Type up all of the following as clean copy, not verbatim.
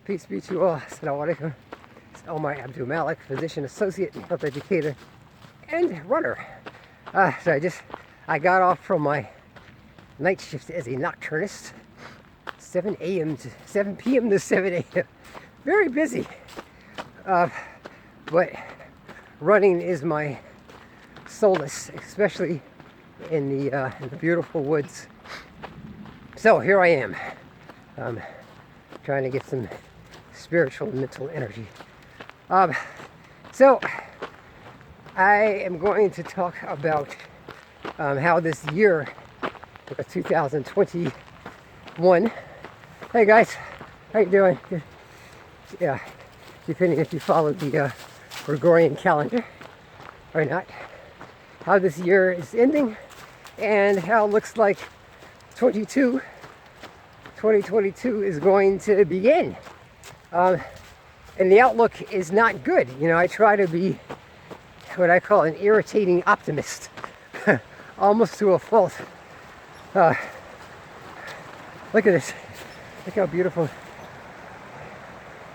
Peace be to you all. AsSalama'laikum. It's Omar Abdul Malik, physician associate, health educator, and runner. So I got off from my night shift as a nocturnist, 7 p.m. to 7 a.m. Very busy. But running is my solace, especially in the beautiful woods. So here I am, trying to get some spiritual and mental energy. So I am going to talk about how this year, 2021. Hey guys, how you doing? Good. Yeah, depending if you follow the Gregorian calendar or not. How this year is ending and how it looks like 2022 is going to begin. And the outlook is not good. You know, I try to be what I call an irritating optimist, almost to a fault. Look at this. Look how beautiful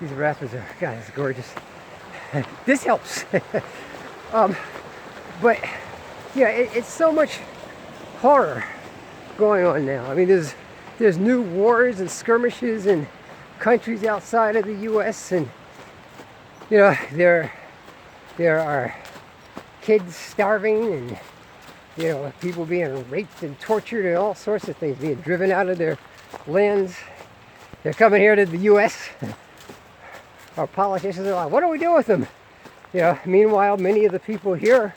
these raspberries are. God, it's gorgeous. This helps. But yeah, it's so much horror going on now. I mean, there's new wars and skirmishes in countries outside of the U.S. and you know there are kids starving and you know people being raped and tortured and all sorts of things, being driven out of their lands. They're coming here to the U.S. Our politicians are like, what do we do with them? You know, meanwhile, many of the people here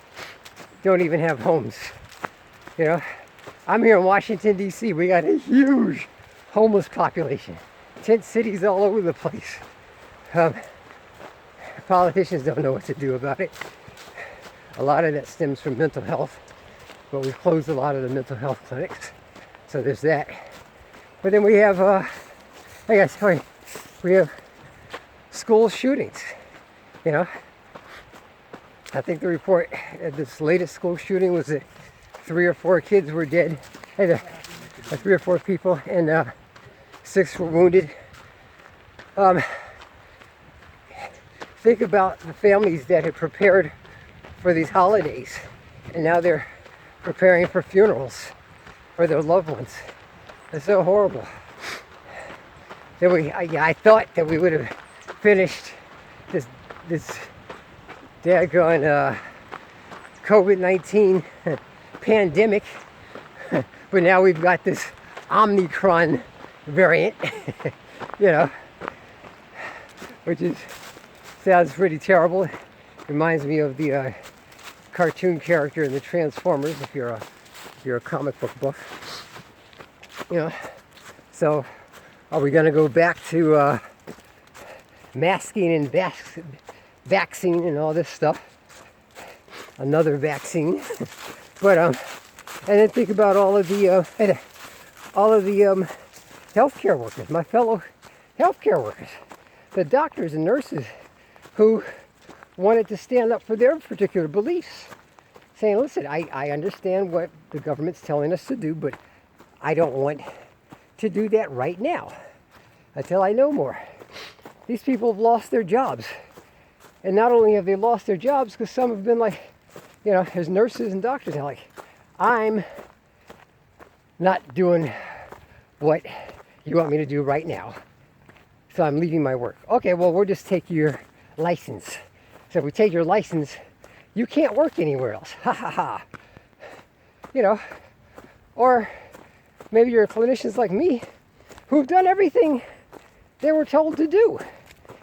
don't even have homes. You know, I'm here in Washington, D.C. We got a huge homeless population. Tent cities all over the place. Politicians don't know what to do about it. A lot of that stems from mental health, but we've closed a lot of the mental health clinics. So there's that. But then we have, hey guys, sorry, we have school shootings. You know, I think the report at this latest school shooting was that 3 or 4 kids were dead, and 3 or 4 people, and 6 were wounded. Think about the families that had prepared for these holidays, and now they're preparing for funerals for their loved ones. It's so horrible. Then I thought that we would have finished this daggone COVID-19 pandemic, but now we've got this Omicron variant, you know, which sounds pretty terrible. It reminds me of the cartoon character in the Transformers, if you're a comic book buff. You know, so are we going to go back to masking and vaccine and all this stuff? Another vaccine. But and then think about all of the healthcare workers, my fellow healthcare workers, the doctors and nurses who wanted to stand up for their particular beliefs, saying, listen, I understand what the government's telling us to do, but I don't want to do that right now until I know more. These people have lost their jobs. And not only have they lost their jobs, because some have been like, you know, as nurses and doctors, they're like, I'm not doing what you want me to do right now, so I'm leaving my work. Okay, well, we'll just take your license. So if we take your license, you can't work anywhere else. Ha ha ha. You know, or maybe you're clinicians like me who've done everything they were told to do,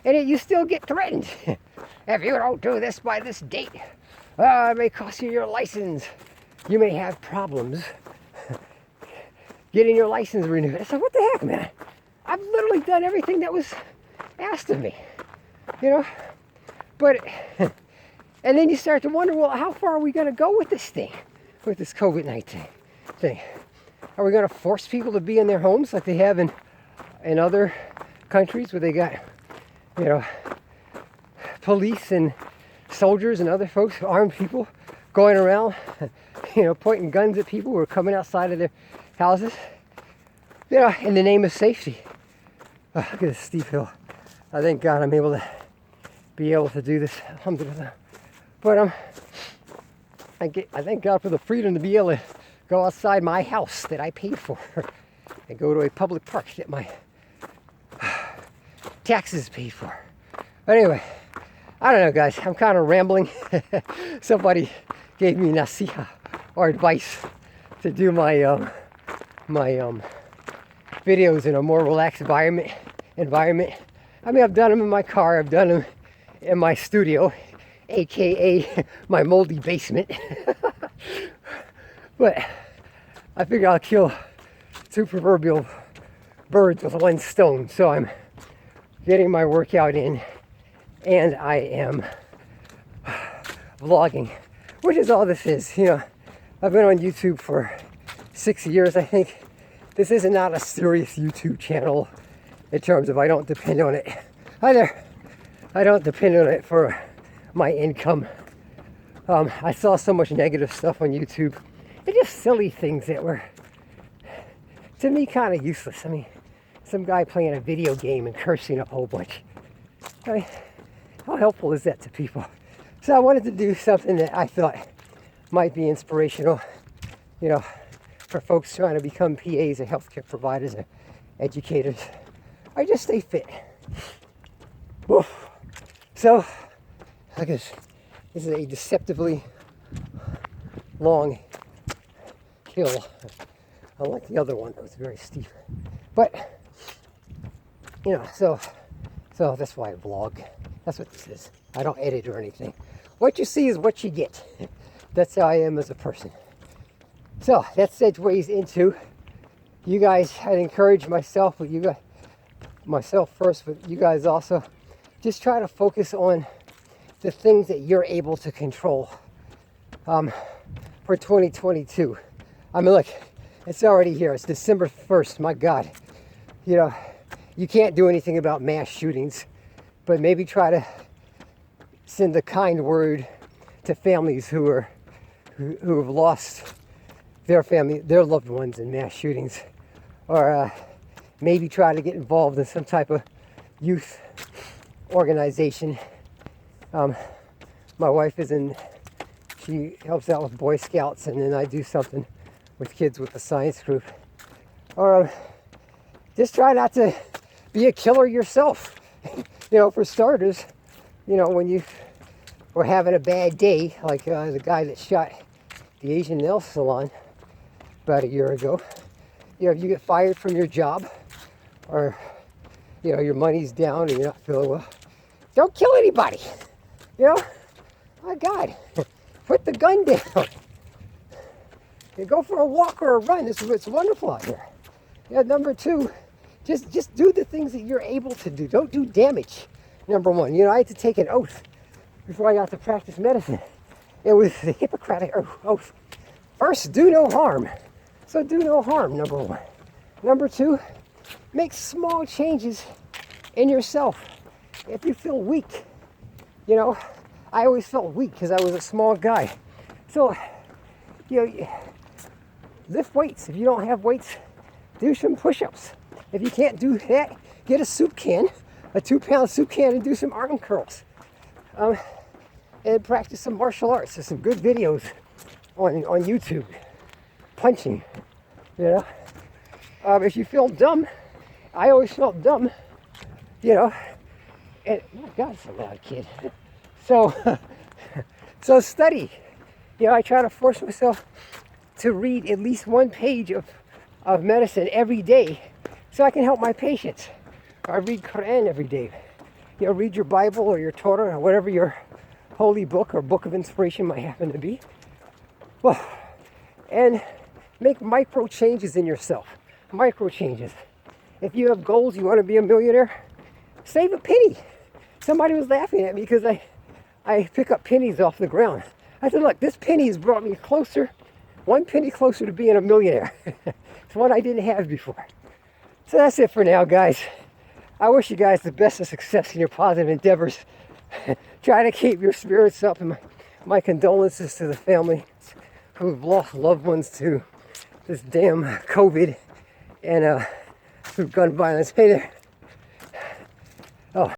and yet you still get threatened. If you don't do this by this date, it may cost you your license. You may have problems getting your license renewed. I said, what the heck, man? I've literally done everything that was asked of me, you know? But, and then you start to wonder, well, how far are we going to go with this thing, with this COVID-19 thing? Are we going to force people to be in their homes like they have in other countries where they got, you know, police and soldiers and other folks, armed people, going around, you know, pointing guns at people who are coming outside of their houses, you know, in the name of safety? Look at this steep hill. I thank God I'm able to do this. Alhamdulillah. But I thank God for the freedom to be able to go outside my house that I paid for and go to a public park that my taxes paid for. But anyway, I don't know, guys. I'm kind of rambling. Somebody gave me nasiha or advice to do my videos in a more relaxed environment. I mean, I've done them in my car. I've done them in my studio, aka my moldy basement. But I figure I'll kill two proverbial birds with one stone. So I'm getting my workout in, and I am vlogging, which is all this is. You know, I've been on YouTube for 6 years, I think. This is not a serious YouTube channel in terms of I don't depend on it. Either I don't depend on it for my income. I saw so much negative stuff on YouTube. It's just silly things that were, to me, kind of useless. I mean, some guy playing a video game and cursing a whole bunch. I mean, how helpful is that to people? So I wanted to do something that I thought might be inspirational, you know, for folks trying to become PAs and healthcare providers and educators. I just stay fit. Oof. So, I guess this is a deceptively long hill, unlike the other one that was very steep. But, you know, so that's why I vlog. That's what this is. I don't edit or anything. What you see is what you get. That's how I am as a person. So that segues into you guys. I'd encourage myself, but you guys, myself first, but you guys also, just try to focus on the things that you're able to control for 2022. I mean, look, it's already here. It's December 1st. My God, you know, you can't do anything about mass shootings, but maybe try to send a kind word to families who have lost their loved ones in mass shootings, or maybe try to get involved in some type of youth organization. My wife she helps out with Boy Scouts, and then I do something with kids with the science group. Or just try not to be a killer yourself. You know, for starters, you know, when you were having a bad day, like the guy that shot the Asian nail salon about a year ago, you know, if you get fired from your job, or, you know, your money's down and you're not feeling well, don't kill anybody. You know, my God, put the gun down. You go for a walk or a run. It's wonderful out here. Yeah, number two, just do the things that you're able to do. Don't do damage. Number one, you know, I had to take an oath before I got to practice medicine. It was the Hippocratic oath. First, do no harm. So do no harm, number one. Number two, make small changes in yourself. If you feel weak, you know, I always felt weak because I was a small guy. So, you know, lift weights. If you don't have weights, do some push-ups. If you can't do that, get a soup can, a 2-pound soup can, and do some arm curls. And practice some martial arts. There's some good videos on YouTube. Punching, you know. If you feel dumb, I always felt dumb, you know. And oh God, it's a loud kid. So study. You know, I try to force myself to read at least one page of medicine every day, so I can help my patients. I read Quran every day. You know, read your Bible or your Torah or whatever your holy book or book of inspiration might happen to be. Well, and make micro changes in yourself. Micro changes. If you have goals, you want to be a millionaire, save a penny. Somebody was laughing at me because I pick up pennies off the ground. I said, look, this penny has brought me closer, one penny closer to being a millionaire. It's one I didn't have before. So that's it for now, guys. I wish you guys the best of success in your positive endeavors. Try to keep your spirits up, and my condolences to the family who've lost loved ones to this damn COVID and through gun violence. Hey there. Oh.